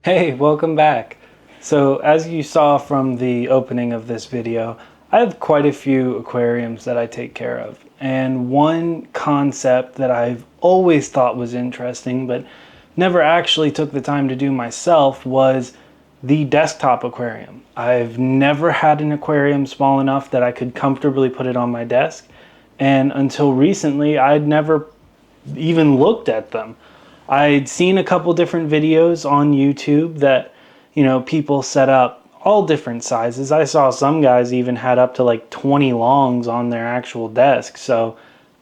Hey, welcome back. So as you saw from the opening of this video, I have quite a few aquariums that I take care of. And one concept that I've always thought was interesting, but never actually took the time to do myself, was the desktop aquarium. I've never had an aquarium small enough that I could comfortably put it on my desk. And until recently, I'd never even looked at them. I'd seen a couple different videos on YouTube that, people set up all different sizes. I saw some guys even had up to like 20 longs on their actual desk. So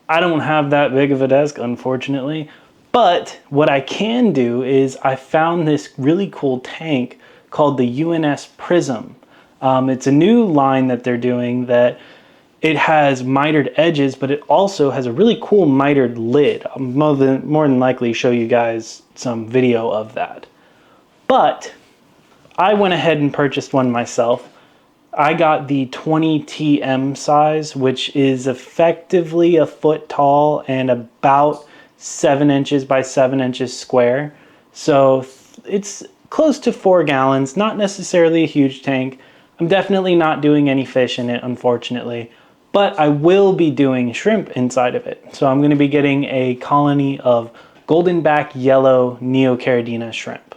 I don't have that big of a desk, unfortunately. But what I can do is I found this really cool tank called the UNS Prism. It's a new line that they're doing that it has mitered edges, but it also has a really cool mitered lid. I'll more than likely show you guys some video of that. But I went ahead and purchased one myself. I got the 20TM size, which is effectively a foot tall and about 7 inches by 7 inches square. So it's close to 4 gallons, not necessarily a huge tank. I'm definitely not doing any fish in it, unfortunately. But I will be doing shrimp inside of it. So I'm going to be getting a colony of golden-back yellow Neocaridina shrimp.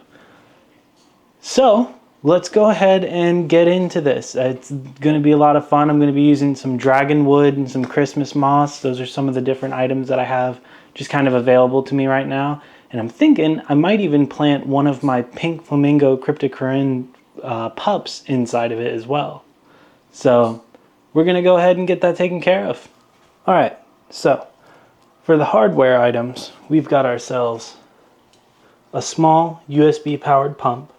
So let's go ahead and get into this. It's going to be a lot of fun. I'm going to be using some dragon wood and some Christmas moss. Those are some of the different items that I have just kind of available to me right now. And I'm thinking I might even plant one of my pink flamingo cryptocorin pups inside of it as well. So we're going to go ahead and get that taken care of. All right, so for the hardware items, we've got ourselves a small USB powered pump.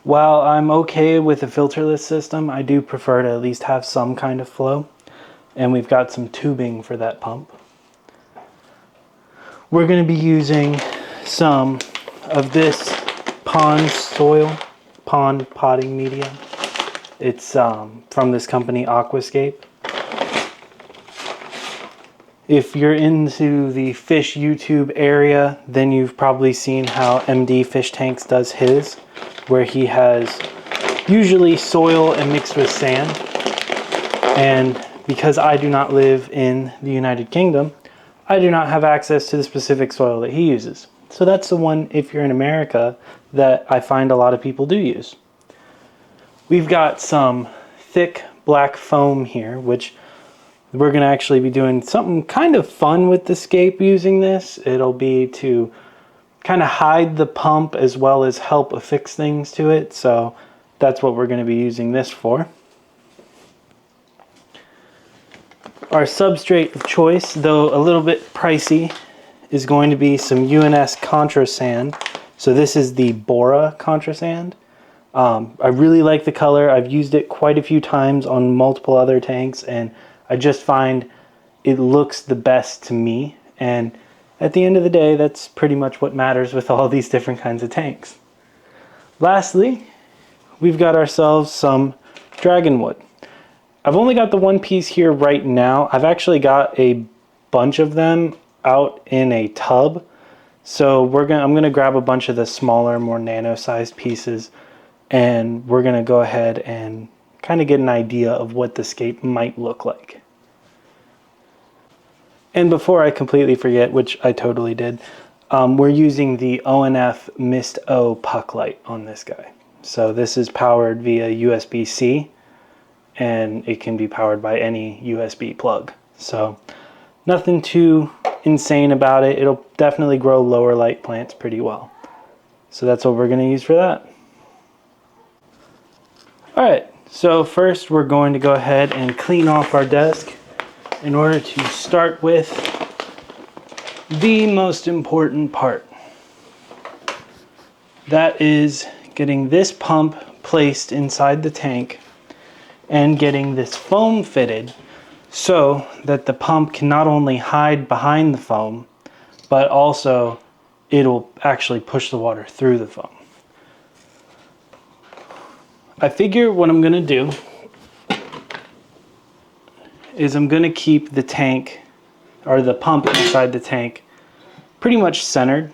While I'm okay with a filterless system, I do prefer to at least have some kind of flow. And we've got some tubing for that pump. We're going to be using some of this pond potting media. It's from this company, Aquascape. If you're into the fish YouTube area, then you've probably seen how MD Fish Tanks does his, where he has usually soil and mixed with sand. And because I do not live in the United Kingdom, I do not have access to the specific soil that he uses. So that's the one, if you're in America, that I find a lot of people do use. We've got some thick black foam here, which we're going to actually be doing something kind of fun with the scape using this. It'll be to kind of hide the pump as well as help affix things to it. So that's what we're going to be using this for. Our substrate of choice, though a little bit pricey, is going to be some UNS Contra Sand. So this is the Bora Contra Sand. I really like the color. I've used it quite a few times on multiple other tanks, and I just find it looks the best to me. And at the end of the day, that's pretty much what matters with all these different kinds of tanks. Lastly, we've got ourselves some dragon wood. I've only got the one piece here right now. I've actually got a bunch of them out in a tub. So I'm gonna grab a bunch of the smaller, more nano-sized pieces, and we're gonna go ahead and kind of get an idea of what the scape might look like. And before I completely forget, which I totally did, we're using the ONF Mist O puck light on this guy. So this is powered via USB-C, and it can be powered by any USB plug. So nothing too insane about it. It'll definitely grow lower light plants pretty well. So that's what we're going to use for that. Alright, so first we're going to go ahead and clean off our desk in order to start with the most important part. That is getting this pump placed inside the tank and getting this foam fitted so that the pump can not only hide behind the foam, but also it'll actually push the water through the foam. I figure what I'm gonna do is I'm gonna keep the tank, or the pump inside the tank, pretty much centered.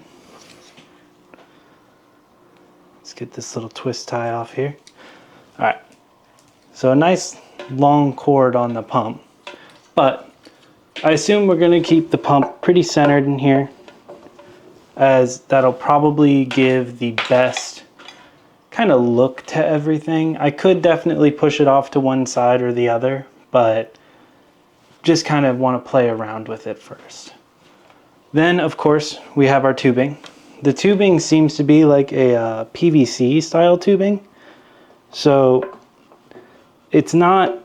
get this little twist tie off here. All right, so a nice long cord on the pump, but I assume we're going to keep the pump pretty centered in here, as that'll probably give the best kind of look to everything. I could definitely push it off to one side or the other, but just kind of want to play around with it first. Then, of course, we have our tubing. The tubing seems to be like a PVC style tubing, so it's not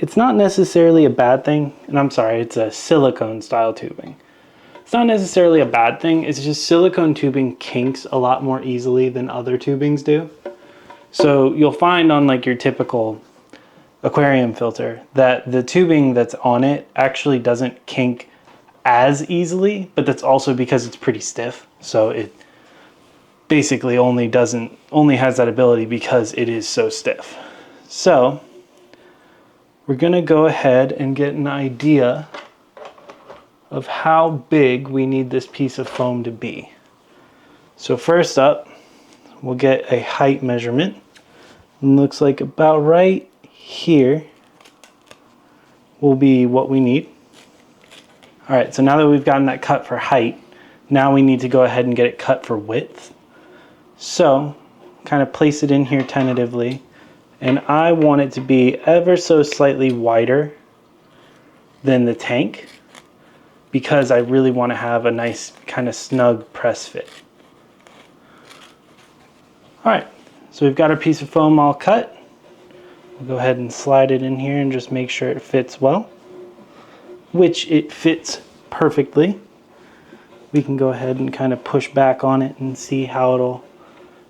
necessarily a bad thing. And I'm sorry, it's a silicone style tubing. It's not necessarily a bad thing, it's just silicone tubing kinks a lot more easily than other tubings do. So you'll find on like your typical aquarium filter that the tubing that's on it actually doesn't kink as easily, but that's also because it's pretty stiff. So it basically only has that ability because it is so stiff. So we're gonna go ahead and get an idea of how big we need this piece of foam to be. So first up, we'll get a height measurement. It looks like about right here will be what we need. All right, so now that we've gotten that cut for height, now we need to go ahead and get it cut for width. So kind of place it in here tentatively, and I want it to be ever so slightly wider than the tank, because I really want to have a nice kind of snug press fit. All right, so we've got our piece of foam all cut. We'll go ahead and slide it in here and just make sure it fits well, which it fits perfectly. We can go ahead and kind of push back on it and see how it'll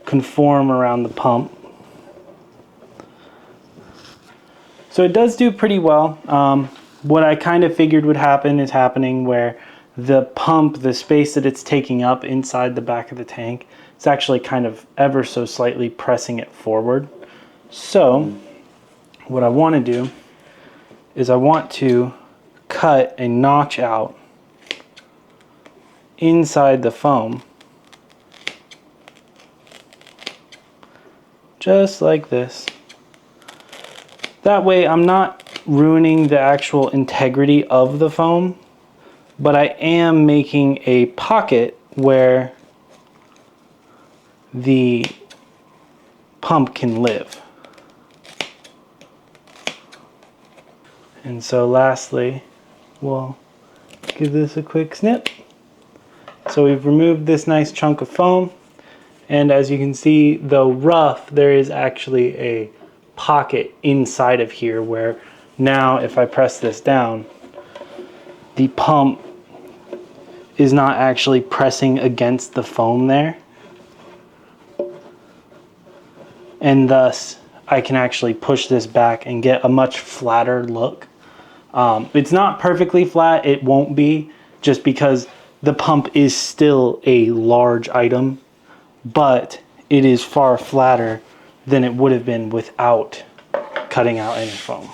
conform around the pump. So it does do pretty well. What I kind of figured would happen is happening, where the pump, the space that it's taking up inside the back of the tank, it's actually kind of ever so slightly pressing it forward. So what I want to do is I want to cut a notch out inside the foam, just like this. That way I'm not ruining the actual integrity of the foam, but I am making a pocket where the pump can live. And so lastly, we'll give this a quick snip. So we've removed this nice chunk of foam, and as you can see, though rough, there is actually a pocket inside of here where now if I press this down, the pump is not actually pressing against the foam there, and thus I can actually push this back and get a much flatter look. It's not perfectly flat, it won't be, just because the pump is still a large item, but it is far flatter than it would have been without cutting out any foam.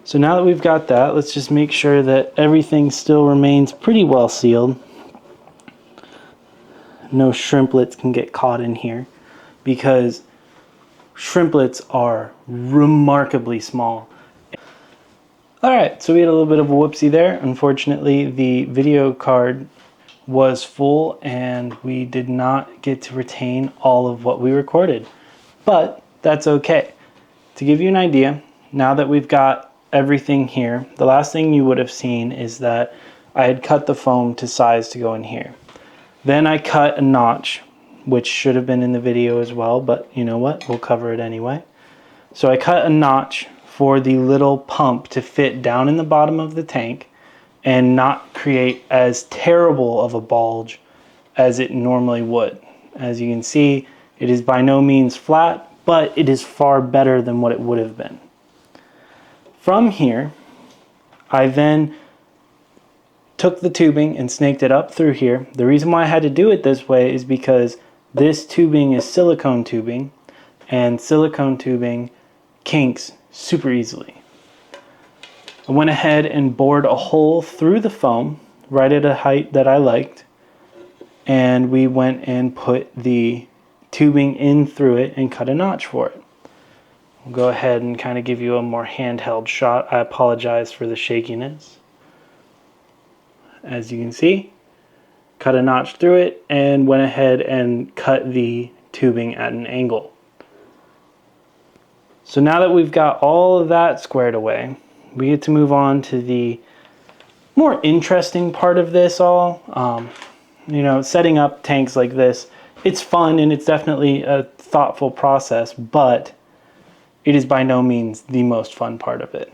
So now that we've got that, let's just make sure that everything still remains pretty well sealed. No shrimplets can get caught in here, because shrimplets are remarkably small. Alright, so we had a little bit of a whoopsie there. Unfortunately, the video card was full and we did not get to retain all of what we recorded. But that's okay. To give you an idea, now that we've got everything here, the last thing you would have seen is that I had cut the foam to size to go in here. Then I cut a notch, which should have been in the video as well, but you know what, we'll cover it anyway. So I cut a notch for the little pump to fit down in the bottom of the tank and not create as terrible of a bulge as it normally would. As you can see, it is by no means flat, but it is far better than what it would have been. From here, I then took the tubing and snaked it up through here. The reason why I had to do it this way is because this tubing is silicone tubing, and silicone tubing kinks super easily. I went ahead and bored a hole through the foam right at a height that I liked, and we went and put the tubing in through it and cut a notch for it. We'll go ahead and kind of give you a more handheld shot. I apologize for the shakiness. As you can see, cut a notch through it and went ahead and cut the tubing at an angle. So now that we've got all of that squared away, we get to move on to the more interesting part of this all. You know, setting up tanks like this, it's fun and it's definitely a thoughtful process, but it is by no means the most fun part of it.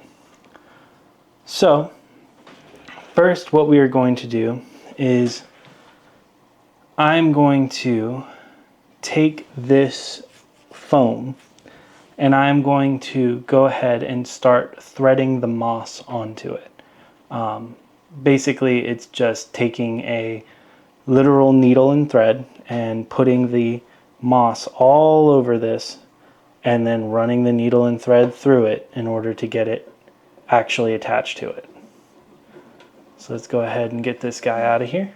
So first, what we are going to do is I'm going to take this foam and I'm going to go ahead and start threading the moss onto it. Basically, it's just taking a literal needle and thread and putting the moss all over this and then running the needle and thread through it in order to get it actually attached to it. So let's go ahead and get this guy out of here.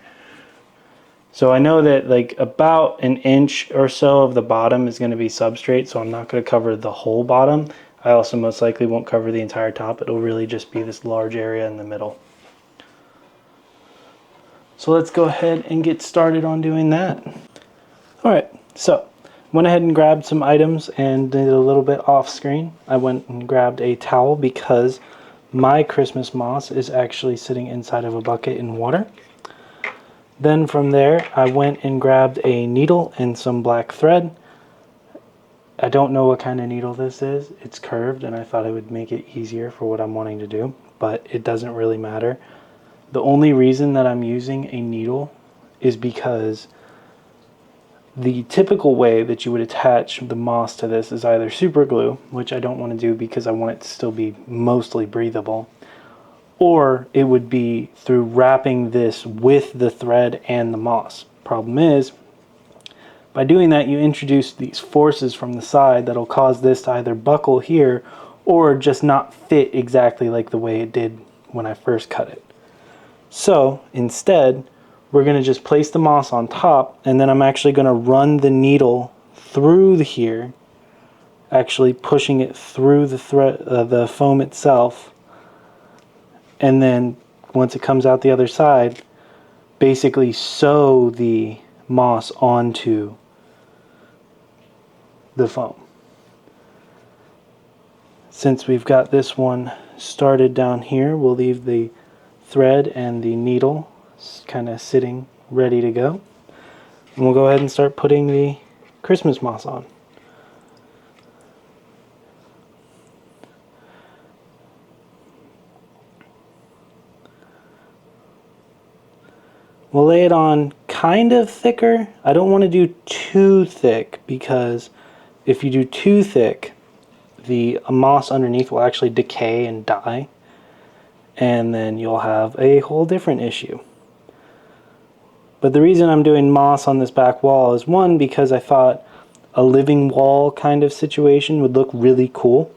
So I know that like about an inch or so of the bottom is going to be substrate, so I'm not going to cover the whole bottom. I also most likely won't cover the entire top. It'll really just be this large area in the middle. So let's go ahead and get started on doing that. All right, so went ahead and grabbed some items and did a little bit off screen. I went and grabbed a towel because my Christmas moss is actually sitting inside of a bucket in water. Then from there, I went and grabbed a needle and some black thread. I don't know what kind of needle this is. It's curved, and I thought it would make it easier for what I'm wanting to do, but it doesn't really matter. The only reason that I'm using a needle is because the typical way that you would attach the moss to this is either super glue, which I don't want to do because I want it to still be mostly breathable, or it would be through wrapping this with the thread and the moss. Problem is, by doing that, you introduce these forces from the side that'll cause this to either buckle here or just not fit exactly like the way it did when I first cut it. So instead, we're going to just place the moss on top, and then I'm actually going to run the needle through here, actually pushing it through the thread, the foam itself, and then once it comes out the other side, basically sew the moss onto the foam. Since we've got this one started down here, we'll leave the thread and the needle kind of sitting ready to go. And we'll go ahead and start putting the Christmas moss on. We'll lay it on kind of thicker. I don't want to do too thick because if you do too thick, the moss underneath will actually decay and die, and then you'll have a whole different issue. But the reason I'm doing moss on this back wall is, one, because I thought a living wall kind of situation would look really cool,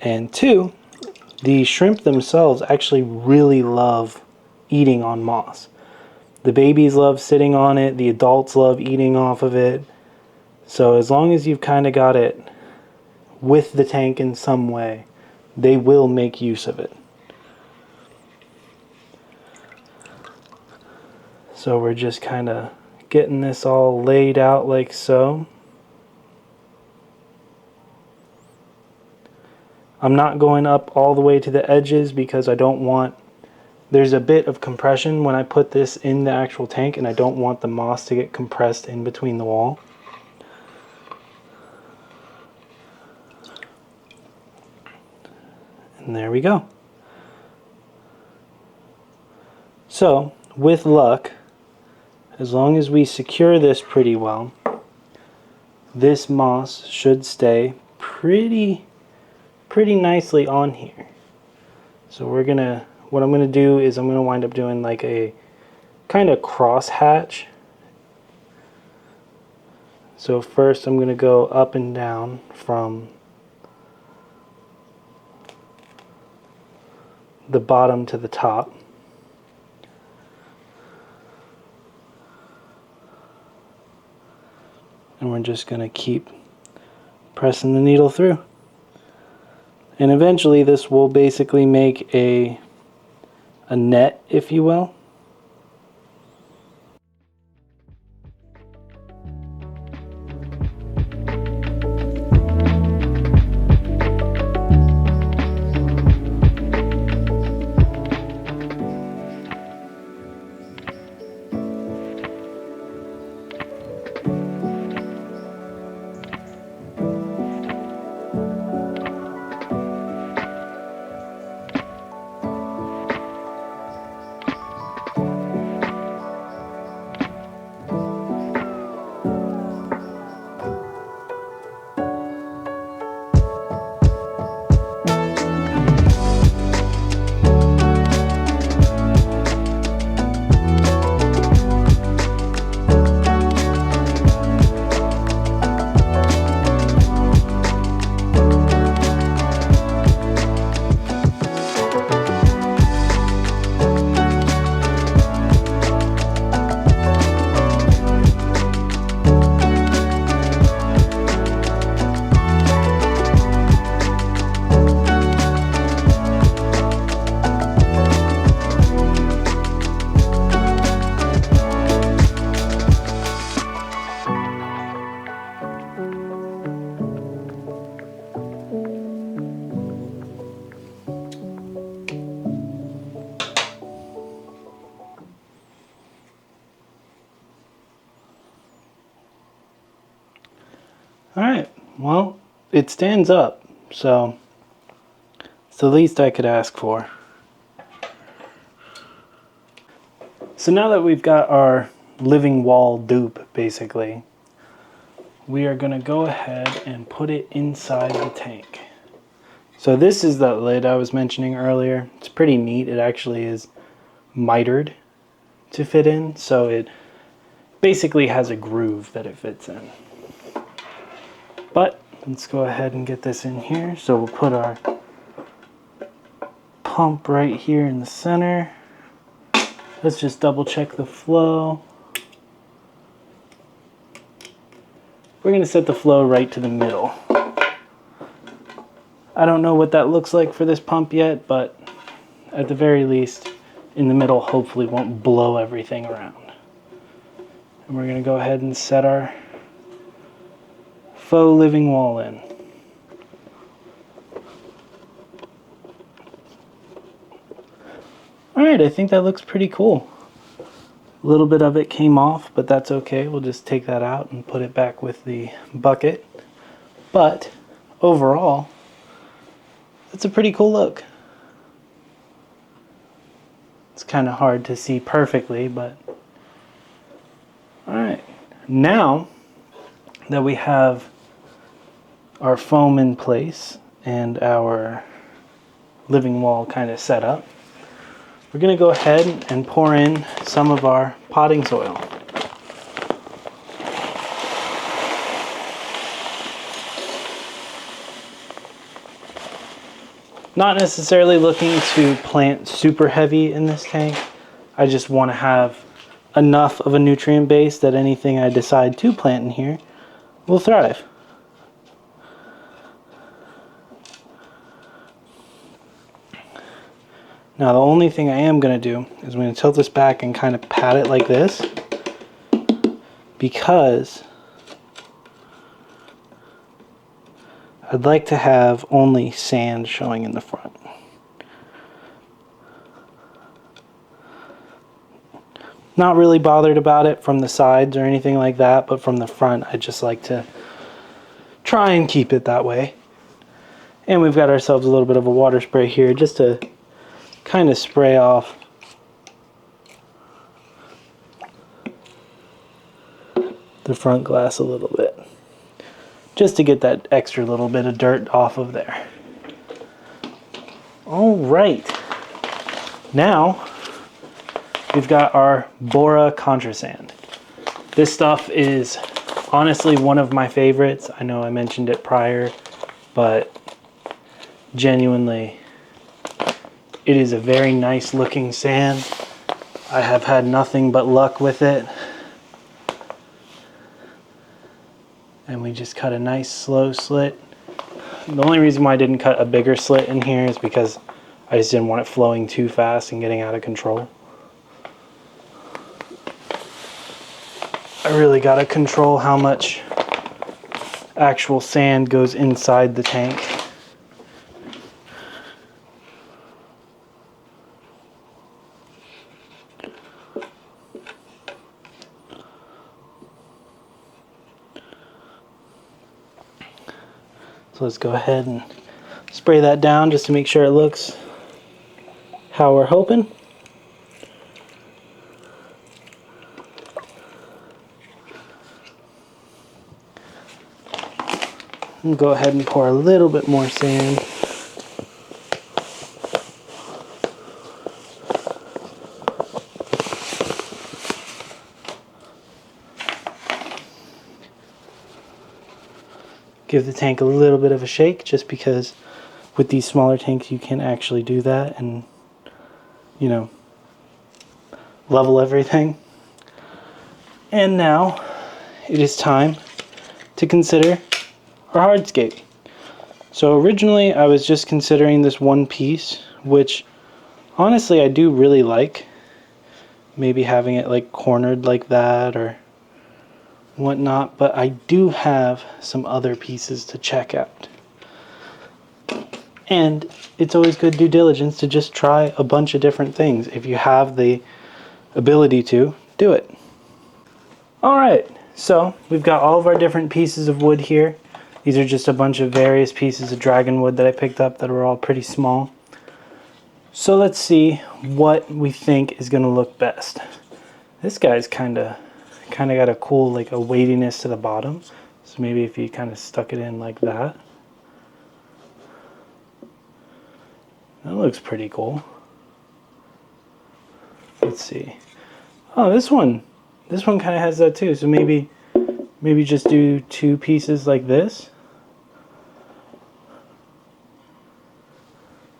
and two, the shrimp themselves actually really love eating on moss. The babies love sitting on it, the adults love eating off of it. So as long as you've kind of got it with the tank in some way, they will make use of it. So we're just kind of getting this all laid out like so. I'm not going up all the way to the edges because I don't want, there's a bit of compression when I put this in the actual tank, and I don't want the moss to get compressed in between the wall. And there we go. So, with luck, as long as we secure this pretty well, this moss should stay pretty nicely on here. So what I'm gonna do is I'm gonna wind up doing like a kind of cross hatch. So first I'm gonna go up and down from the bottom to the top. and we're just going to keep pressing the needle through. And eventually this will basically make a net, if you will. Alright, well, it stands up, so it's the least I could ask for. So now that we've got our living wall dupe, basically, we are going to go ahead and put it inside the tank. So this is that lid I was mentioning earlier. It's pretty neat. It actually is mitered to fit in, so it basically has a groove that it fits in. But let's go ahead and get this in here. So we'll put our pump right here in the center. Let's just double check the flow. We're going to set the flow right to the middle. I don't know what that looks like for this pump yet, but at the very least, in the middle hopefully won't blow everything around. And we're going to go ahead and set our faux living wall in. Alright, I think that looks pretty cool. A little bit of it came off, but that's okay. We'll just take that out and put it back with the bucket. But overall, it's a pretty cool look. It's kind of hard to see perfectly, but alright. Now that we have our foam in place and our living wall kind of set up, we're going to go ahead and pour in some of our potting soil. Not necessarily looking to plant super heavy in this tank. I just want to have enough of a nutrient base that anything I decide to plant in here will thrive. Now the only thing I am going to do is I'm going to tilt this back and kind of pat it like this, because I'd like to have only sand showing in the front. Not really bothered about it from the sides or anything like that, but from the front I just like to try and keep it that way. And we've got ourselves a little bit of a water spray here just to kind of spray off the front glass a little bit, just to get that extra little bit of dirt off of there. All right, now we've got our Bora Contra Sand. This stuff is honestly one of my favorites. I know I mentioned it prior, but genuinely, it is a very nice looking sand. I have had nothing but luck with it. and we just cut a nice slow slit. The only reason why I didn't cut a bigger slit in here is because I just didn't want it flowing too fast and getting out of control. I really gotta control how much actual sand goes inside the tank. So let's go ahead and spray that down just to make sure it looks how we're hoping. And go ahead and pour a little bit more sand. Give the tank a little bit of a shake, just because with these smaller tanks you can actually do that and, you know, level everything. And now it is time to consider our hardscape. So originally I was just considering this one piece, which honestly I do really like. Maybe having it like cornered like that or whatnot, but I do have some other pieces to check out. And it's always good due diligence to just try a bunch of different things. If you have the ability to, do it. Alright, so we've got all of our different pieces of wood here. These are just a bunch of various pieces of dragon wood that I picked up that were all pretty small. So let's see what we think is going to look best. This guy's kind of got a cool, like a weightiness to the bottom. So maybe if you kind of stuck it in like that. That looks pretty cool. Let's see. Oh, this one kind of has that too. So maybe just do two pieces like this.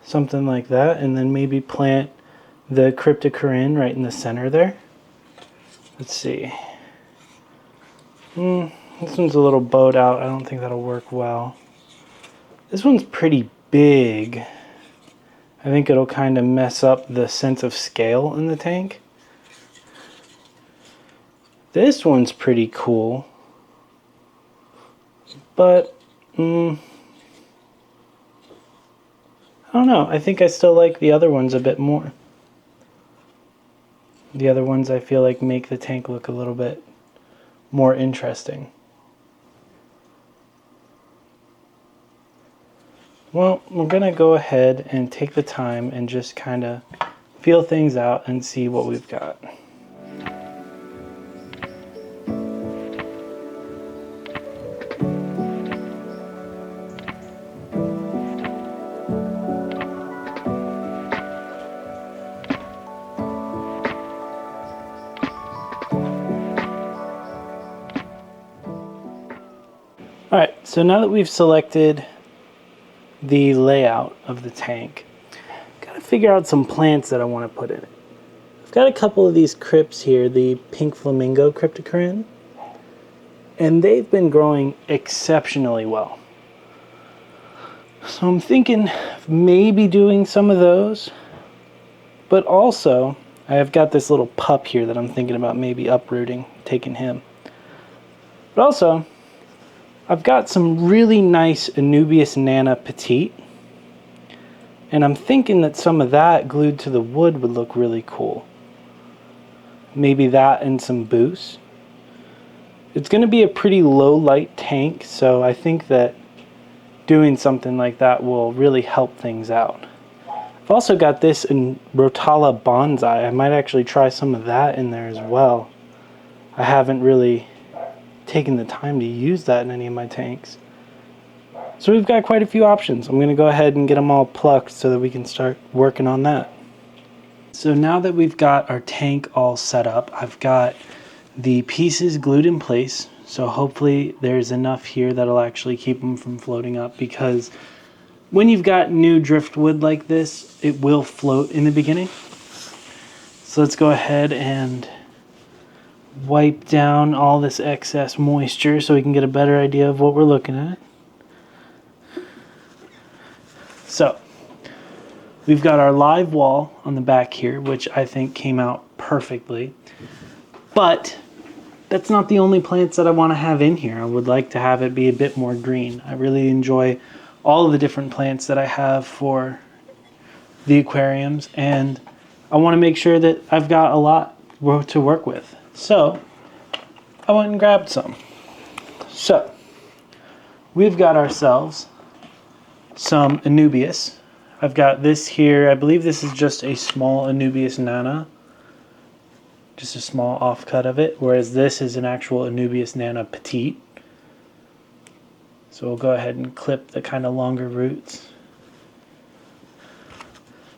Something like that, and then maybe plant the cryptocorin right in the center there. Let's see. This one's a little bowed out. I don't think that'll work well. This one's pretty big. I think it'll kind of mess up the sense of scale in the tank. This one's pretty cool. But, I don't know. I think I still like the other ones a bit more. The other ones I feel like make the tank look a little bit more interesting. Well, we're gonna go ahead and take the time and just kind of feel things out and see what we've got. Alright, so now that we've selected the layout of the tank, I've got to figure out some plants that I want to put in it. I've got a couple of these crypts here, the pink flamingo cryptocorin, and they've been growing exceptionally well. So I'm thinking of maybe doing some of those, but also I have got this little pup here that I'm thinking about maybe uprooting, taking him. But also, I've got some really nice Anubias Nana Petite, and I'm thinking that some of that glued to the wood would look really cool. Maybe that and some boost. It's going to be a pretty low light tank, so I think that doing something like that will really help things out. I've also got this in Rotala Bonsai. I might actually try some of that in there as well. I haven't really taken the time to use that in any of my tanks. So we've got quite a few options. I'm going to go ahead and get them all plucked so that we can start working on that. So now that we've got our tank all set up, I've got the pieces glued in place. So hopefully there's enough here that'll actually keep them from floating up, because when you've got new driftwood like this, it will float in the beginning. So let's go ahead and wipe down all this excess moisture so we can get a better idea of what we're looking at. So we've got our live wall on the back here, which I think came out perfectly. But that's not the only plants that I want to have in here. I would like to have it be a bit more green. I really enjoy all of the different plants that I have for the aquariums, and I want to make sure that I've got a lot to work with. So I went and grabbed some. So we've got ourselves some Anubias. I've got this here. I believe this is just a small Anubias Nana, just a small offcut of it, whereas this is an actual Anubias Nana Petite. So we'll go ahead and clip the kind of longer roots.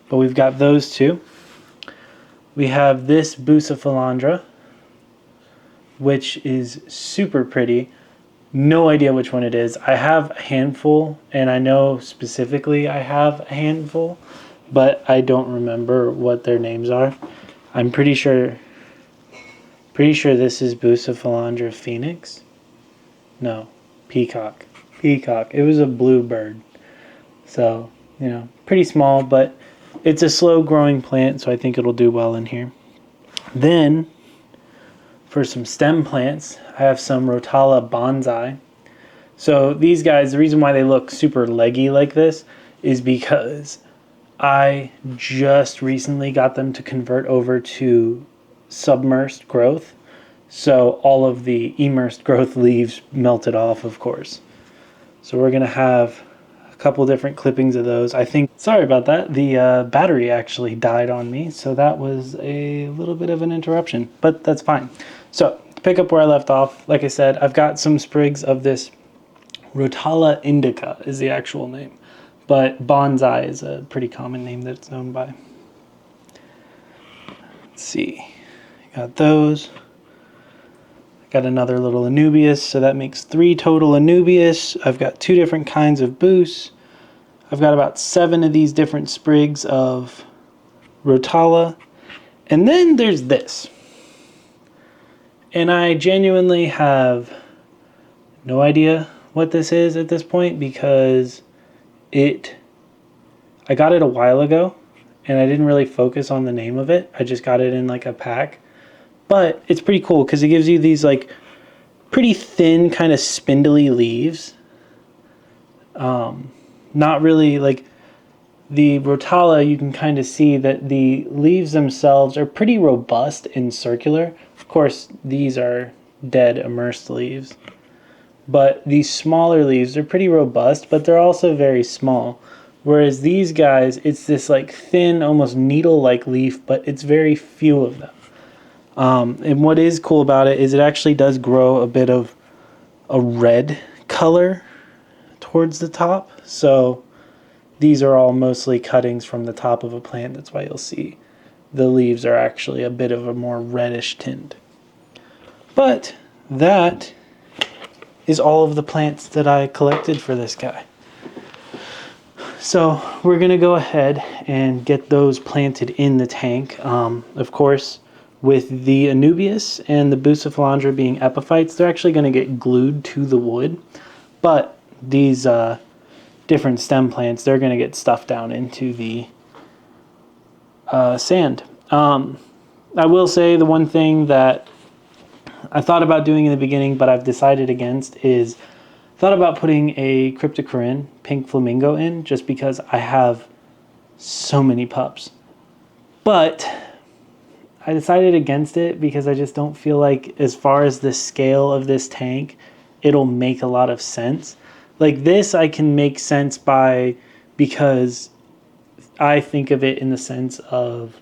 But we've got those two. We have this Bucephalandra, which is super pretty. No idea which one it is. I have a handful, and I know specifically I have a handful, but I don't remember what their names are. I'm pretty sure this is Bucephalandra Phoenix. No, Peacock. Peacock. It was a blue bird. So, you know, pretty small, but it's a slow growing plant, so I think it'll do well in here. Then, for some stem plants, I have some Rotala Bonsai. So these guys, the reason why they look super leggy like this is because I just recently got them to convert over to submersed growth. So all of the immersed growth leaves melted off, of course. So we're going to have a couple different clippings of those. I think, sorry about that, the battery actually died on me, so that was a little bit of an interruption, but that's fine. So to pick up where I left off, like I said, I've got some sprigs of this Rotala indica is the actual name, but bonsai is a pretty common name that it's known by. Let's see, got those. Got another little Anubias, so that makes 3 total Anubias. I've got 2 different kinds of Bus. I've got about 7 of these different sprigs of Rotala. And then there's this. And I genuinely have no idea what this is at this point because I got it a while ago and I didn't really focus on the name of it. I just got it in like a pack. But it's pretty cool because it gives you these like pretty thin kind of spindly leaves. Not really like the Rotala, you can kind of see that the leaves themselves are pretty robust and circular. Of course, these are dead immersed leaves. But these smaller leaves are pretty robust, but they're also very small. Whereas these guys, it's this like thin, almost needle-like leaf, but it's very few of them. And what is cool about it is it actually does grow a bit of a red color towards the top. So these are all mostly cuttings from the top of a plant. That's why you'll see the leaves are actually a bit of a more reddish tint. But that is all of the plants that I collected for this guy. So we're going to go ahead and get those planted in the tank. Of course, with the Anubias and the Bucephalandra being epiphytes, they're actually going to get glued to the wood. But these different stem plants, they're going to get stuffed down into the sand. I will say the one thing that I thought about doing in the beginning, but I've decided against, is thought about putting a Cryptocorinne pink flamingo in, just because I have so many pups. But I decided against it because I just don't feel like, as far as the scale of this tank, it'll make a lot of sense. Like this I can make sense by, because I think of it in the sense of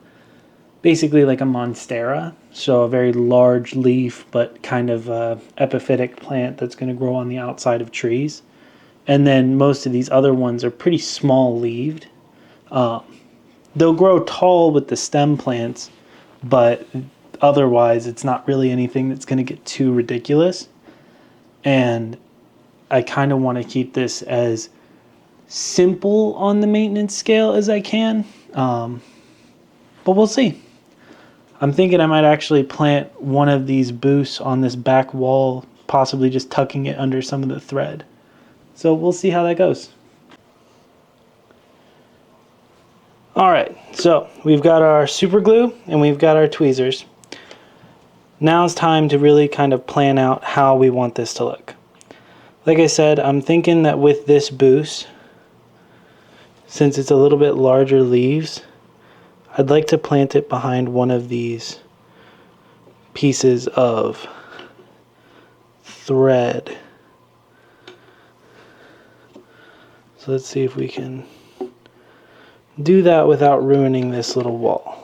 basically like a monstera, so a very large leaf but kind of a epiphytic plant that's going to grow on the outside of trees. And then most of these other ones are pretty small leaved. They'll grow tall with the stem plants, but otherwise it's not really anything that's going to get too ridiculous. And I kind of want to keep this as simple on the maintenance scale as I can, but we'll see. I'm thinking I might actually plant one of these boosts on this back wall, possibly just tucking it under some of the thread. So we'll see how that goes. Alright, so we've got our super glue and we've got our tweezers. Now it's time to really kind of plan out how we want this to look. Like I said, I'm thinking that with this boost, since it's a little bit larger leaves, I'd like to plant it behind one of these pieces of thread. So let's see if we can do that without ruining this little wall.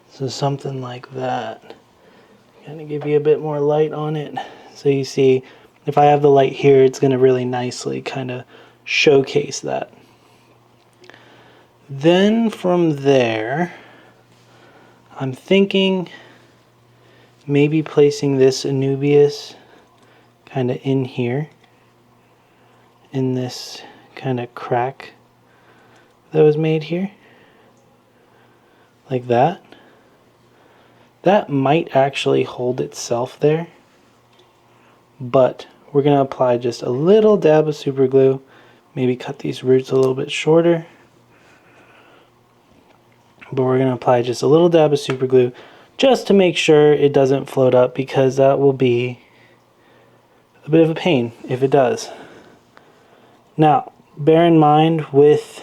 So something like that. Kind of give you a bit more light on it. So you see, if I have the light here, it's going to really nicely kind of showcase that. Then from there, I'm thinking maybe placing this Anubias kind of in here, in this kind of crack that was made here, like that. That might actually hold itself there, but we're going to apply just a little dab of super glue, maybe cut these roots a little bit shorter, but we're going to apply just a little dab of super glue just to make sure it doesn't float up, because that will be a bit of a pain if it does. Now, bear in mind with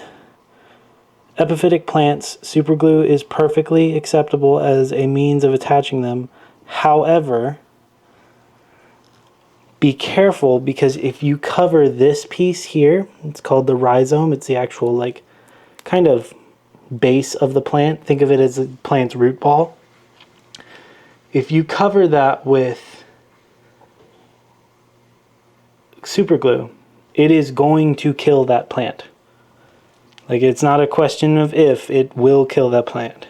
epiphytic plants, super glue is perfectly acceptable as a means of attaching them. However, be careful, because if you cover this piece here, it's called the rhizome, it's the actual like kind of base of the plant. Think of it as a plant's root ball. If you cover that with super glue, it is going to kill that plant. Like, it's not a question of if, it will kill that plant.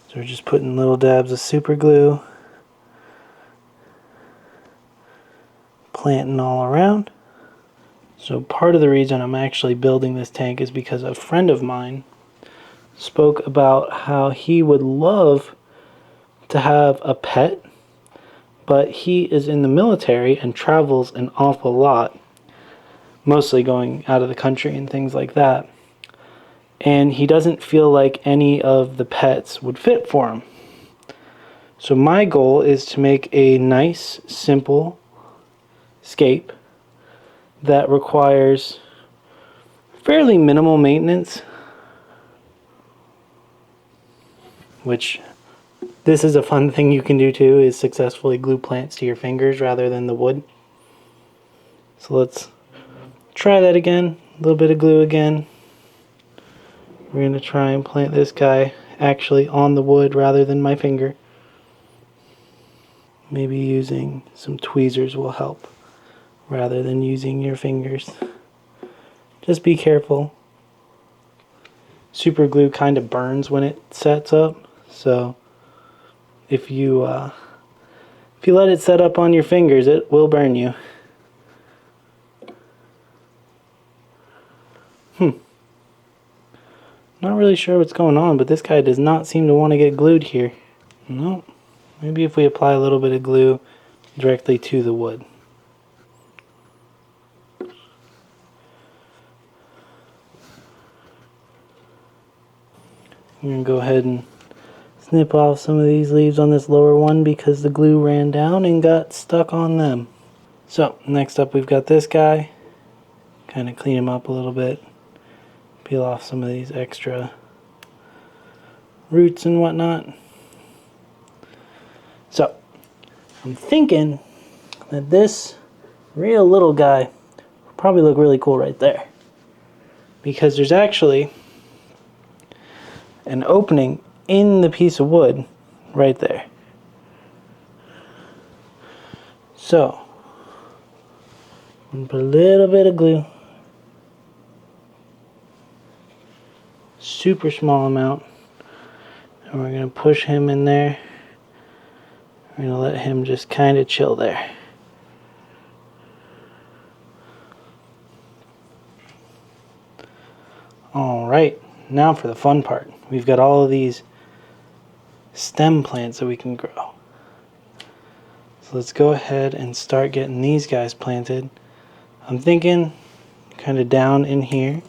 So we're just putting little dabs of super glue, planting all around. So part of the reason I'm actually building this tank is because a friend of mine spoke about how he would love to have a pet, but he is in the military and travels an awful lot, mostly going out of the country and things like that. And he doesn't feel like any of the pets would fit for him. So my goal is to make a nice, simple scape that requires fairly minimal maintenance, which this is a fun thing you can do too, is successfully glue plants to your fingers rather than the wood. So let's try that again. A little bit of glue again. We're going to try and plant this guy actually on the wood rather than my finger. Maybe using some tweezers will help rather than using your fingers. Just be careful. Super glue kind of burns when it sets up, so if you let it set up on your fingers, it will burn you. Not really sure what's going on, but this guy does not seem to want to get glued here. No. Maybe if we apply a little bit of glue directly to the wood. I'm going to go ahead and snip off some of these leaves on this lower one because the glue ran down and got stuck on them. So next up we've got this guy. Kind of clean him up a little bit. Peel off some of these extra roots and whatnot. So I'm thinking that this real little guy will probably look really cool right there, because there's actually an opening in the piece of wood right there. So, I'm gonna put a little bit of glue. Super small amount. And we're gonna push him in there. We're gonna let him just kind of chill there. Alright, now for the fun part. We've got all of these stem plants that we can grow. So let's go ahead and start getting these guys planted. I'm thinking kind of down in here.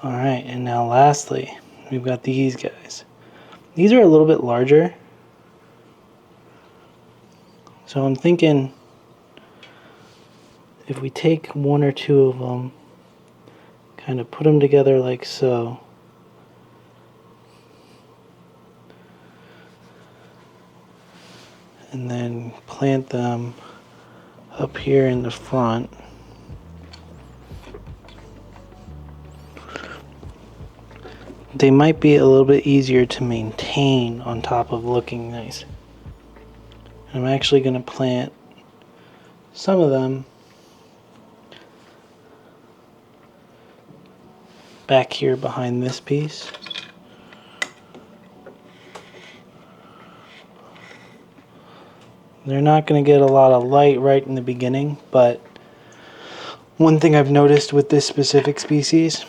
Alright, and now lastly, we've got these guys. These are a little bit larger. So I'm thinking if we take one or two of them, kind of put them together like so. And then plant them up here in the front. They might be a little bit easier to maintain on top of looking nice. I'm actually going to plant some of them back here behind this piece. They're not going to get a lot of light right in the beginning, but one thing I've noticed with this specific species,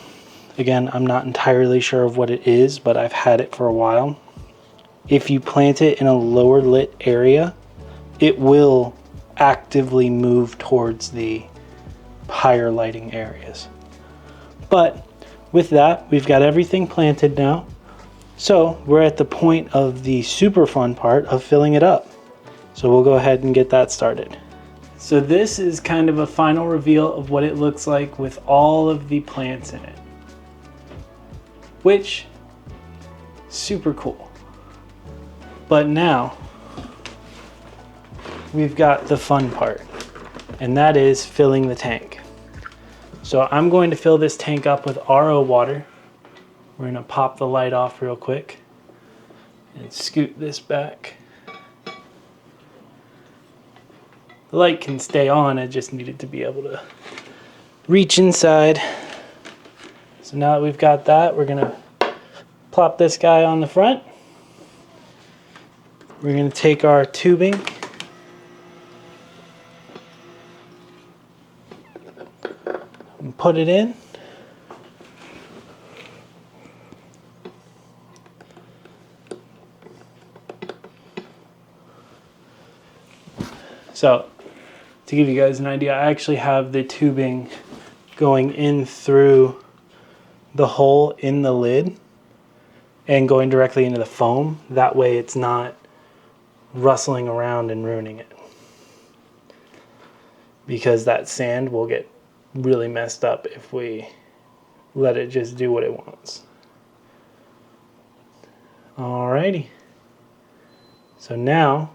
again, I'm not entirely sure of what it is, but I've had it for a while. If you plant it in a lower lit area, it will actively move towards the higher lighting areas. But with that, we've got everything planted now. So we're at the point of the super fun part of filling it up. So we'll go ahead and get that started. So this is kind of a final reveal of what it looks like with all of the plants in it. Which, super cool. But now, we've got the fun part, and that is filling the tank. So I'm going to fill this tank up with RO water. We're gonna pop the light off real quick and scoot this back. The light can stay on, I just needed to be able to reach inside. So now that we've got that, we're gonna plop this guy on the front. We're gonna take our tubing and put it in. So, to give you guys an idea, I actually have the tubing going in through the hole in the lid and going directly into the foam. That way it's not rustling around and ruining it, because that sand will get really messed up if we let it just do what it wants. Alrighty. So now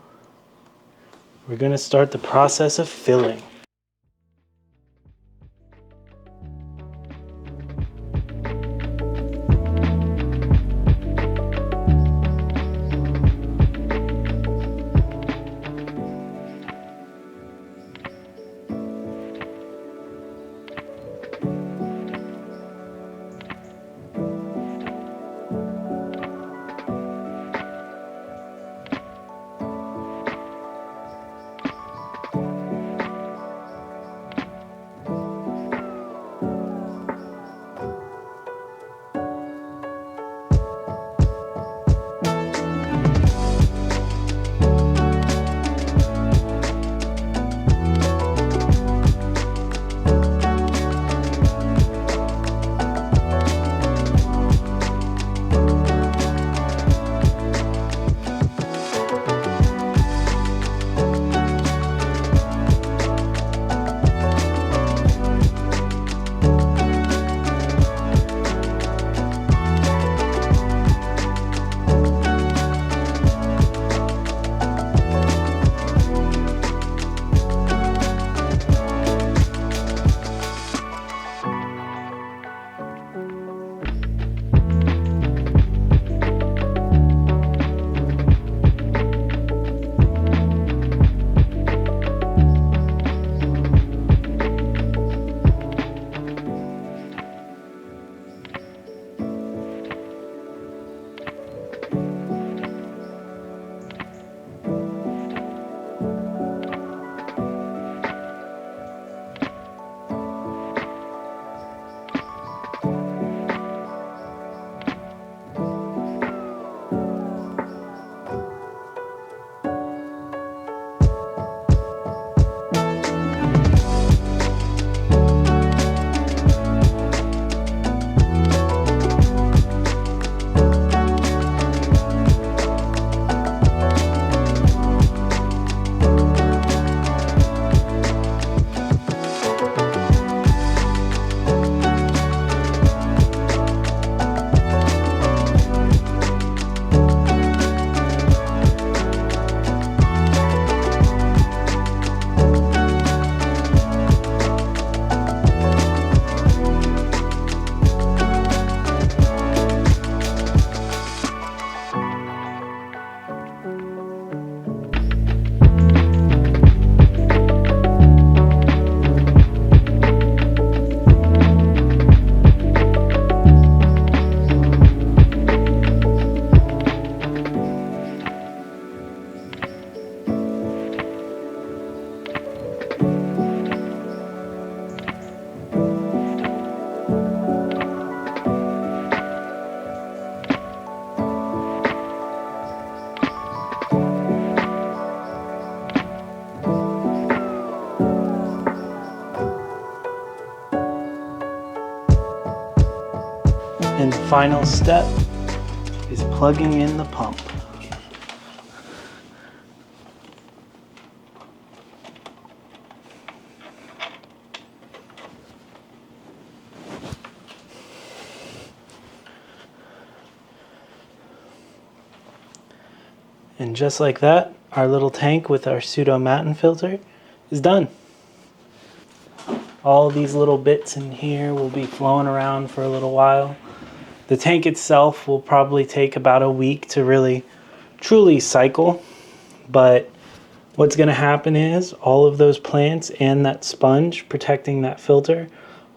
we're going to start the process of filling. And the final step is plugging in the pump. And just like that, our little tank with our pseudo-matin filter is done. All these little bits in here will be flowing around for a little while. The tank itself will probably take about a week to really truly cycle, but what's going to happen is all of those plants and that sponge protecting that filter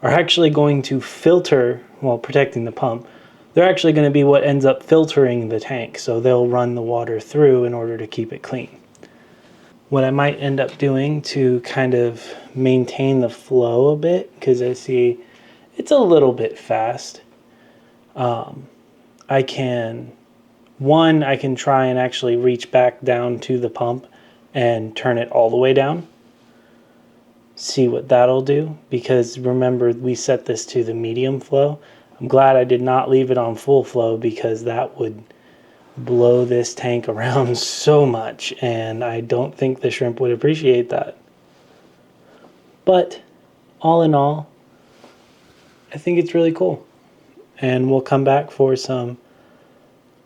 are actually going to filter, while protecting the pump, they're actually going to be what ends up filtering the tank, so they'll run the water through in order to keep it clean. What I might end up doing to kind of maintain the flow a bit, because I see it's a little bit fast, I can try and actually reach back down to the pump and turn it all the way down. See what that'll do, because remember we set this to the medium flow. I'm glad I did not leave it on full flow, because that would blow this tank around so much, and I don't think the shrimp would appreciate that. But all in all, I think it's really cool. And we'll come back for some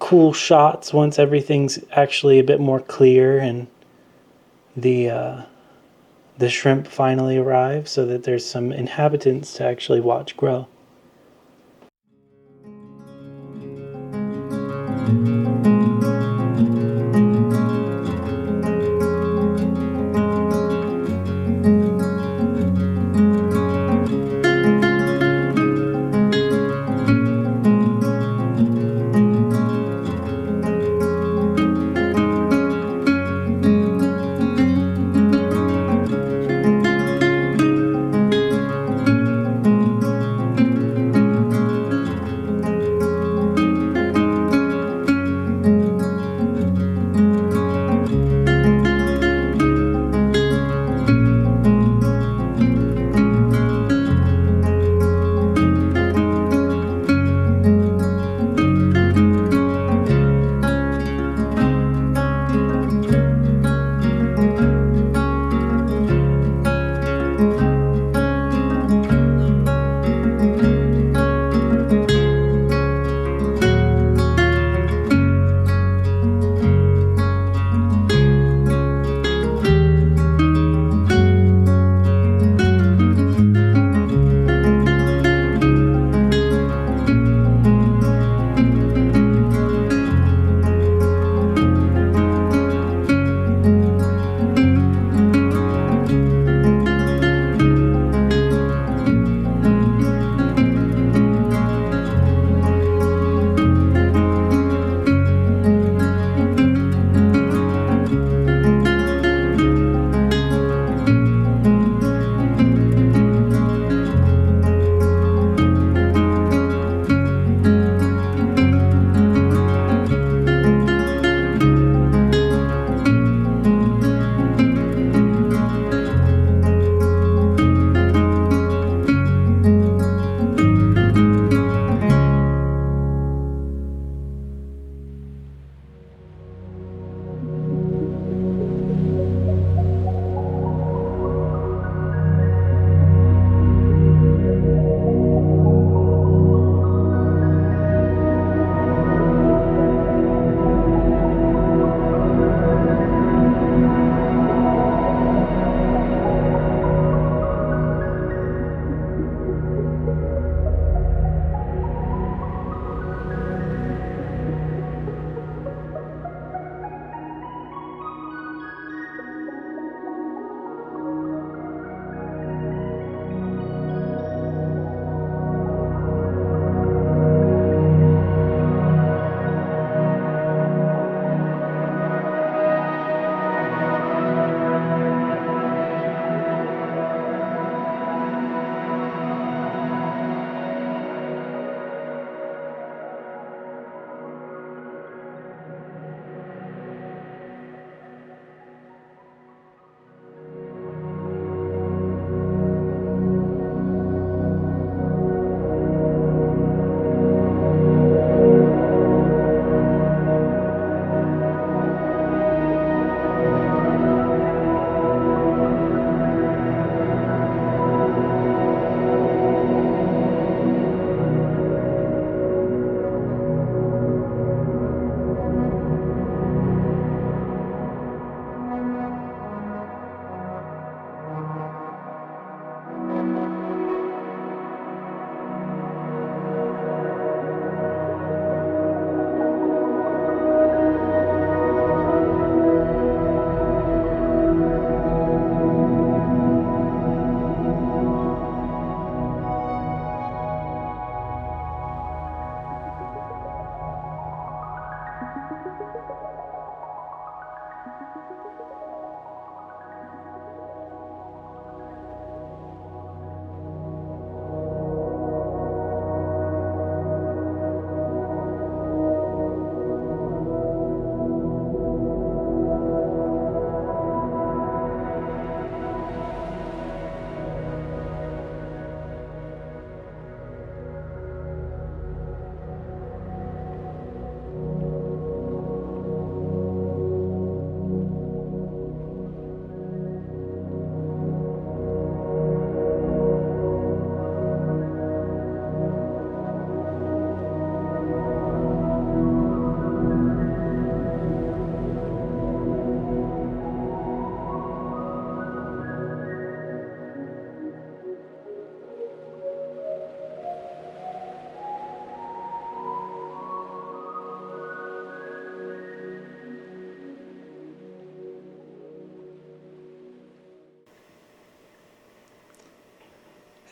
cool shots once everything's actually a bit more clear and the shrimp finally arrive, so that there's some inhabitants to actually watch grow.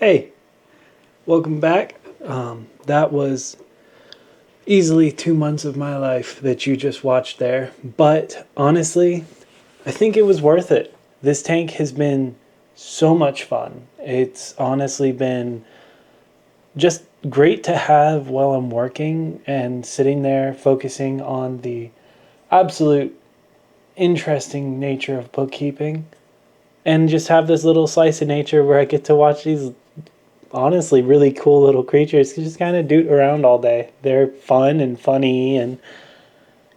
Hey, welcome back. That was easily 2 months of my life that you just watched there. But honestly, I think it was worth it. This tank has been so much fun. It's honestly been just great to have while I'm working and sitting there focusing on the absolute interesting nature of bookkeeping and just have this little slice of nature where I get to watch these honestly really cool little creatures just kind of doot around all day. They're fun and funny, and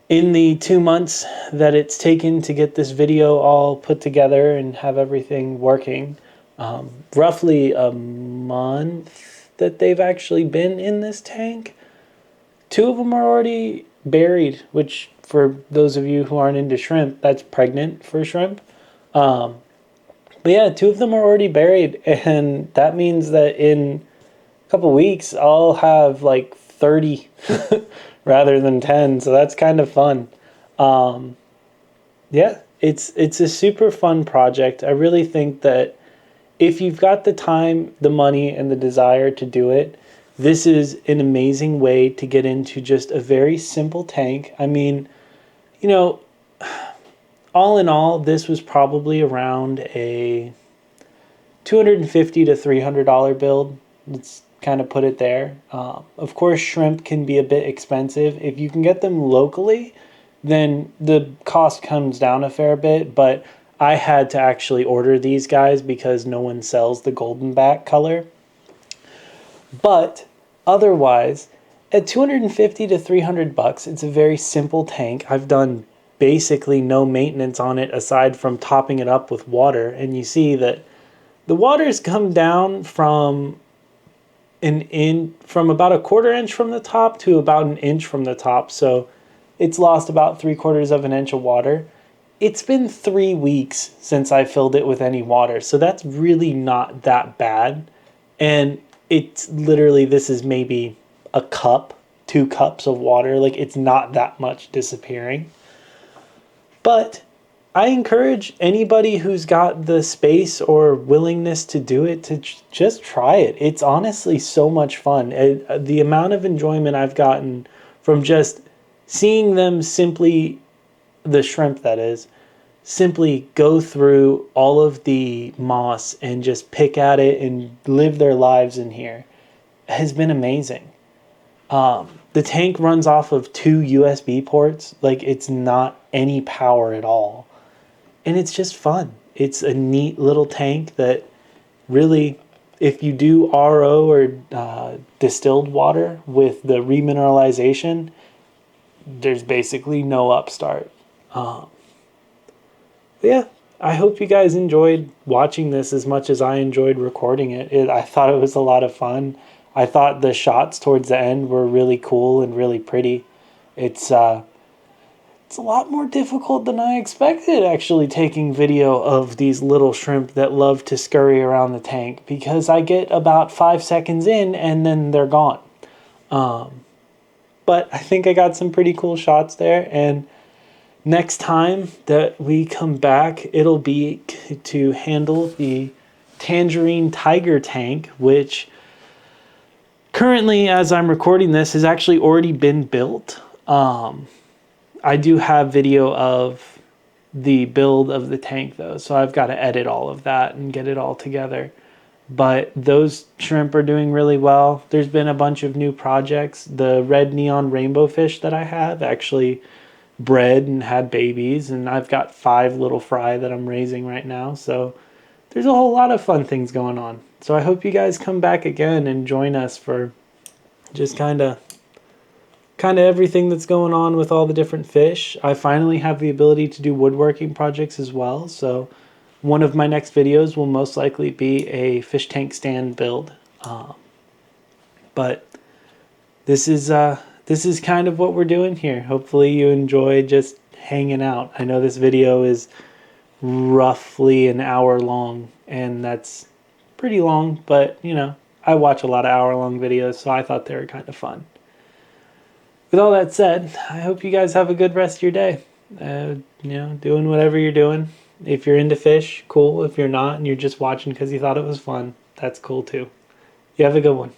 in the 2 months that it's taken to get this video all put together and have everything working, roughly a month that they've actually been in this tank, 2 of them are already buried, which for those of you who aren't into shrimp, that's pregnant for shrimp. But yeah, 2 of them are already buried, and that means that in a couple weeks I'll have like 30 rather than 10, so that's kind of fun. Yeah, it's a super fun project. I really think that if you've got the time, the money, and the desire to do it, this is an amazing way to get into just a very simple tank. I mean, you know, all in all, this was probably around a $250 to $300 build. Let's kind of put it there. Of course, shrimp can be a bit expensive. If you can get them locally, then the cost comes down a fair bit, but I had to actually order these guys because no one sells the golden back color. But otherwise, at 250 to 300 bucks, it's a very simple tank. I've done basically no maintenance on it aside from topping it up with water, and you see that the water's come down from from about a quarter inch from the top to about an inch from the top, so it's lost about 3/4 of an inch of water. It's been 3 weeks since I filled it with any water, so that's really not that bad. And it's literally, this is maybe a cup, 2 cups of water. Like, it's not that much disappearing. But I encourage anybody who's got the space or willingness to do it to just try it. It's honestly so much fun. The amount of enjoyment I've gotten from just seeing them simply, the shrimp that is, simply go through all of the moss and just pick at it and live their lives in here has been amazing. The tank runs off of 2 USB ports. Like, it's not any power at all. And it's just fun. It's a neat little tank that really, if you do RO or distilled water with the remineralization, there's basically no upstart. Yeah, I hope you guys enjoyed watching this as much as I enjoyed recording it. I thought it was a lot of fun. I thought the shots towards the end were really cool and really pretty. It's a lot more difficult than I expected, actually, taking video of these little shrimp that love to scurry around the tank, because I get about 5 seconds in and then they're gone. But I think I got some pretty cool shots there, and next time that we come back, it'll be to handle the Tangerine Tiger tank, which currently, as I'm recording this, has actually already been built. I do have video of the build of the tank, though, so I've got to edit all of that and get it all together. But those shrimp are doing really well. There's been a bunch of new projects. The red neon rainbow fish that I have actually bred and had babies, and I've got 5 little fry that I'm raising right now. So there's a whole lot of fun things going on. So I hope you guys come back again and join us for just kind of everything that's going on with all the different fish. I finally have the ability to do woodworking projects as well, so one of my next videos will most likely be a fish tank stand build. But this is kind of what we're doing here. Hopefully you enjoy just hanging out. I know this video is roughly an hour long, and that's pretty long, but you know, I watch a lot of hour-long videos, so I thought they were kind of fun. With all that said, I hope you guys have a good rest of your day. You know, doing whatever you're doing. If you're into fish, cool. If you're not and you're just watching because you thought it was fun, that's cool too. You have a good one.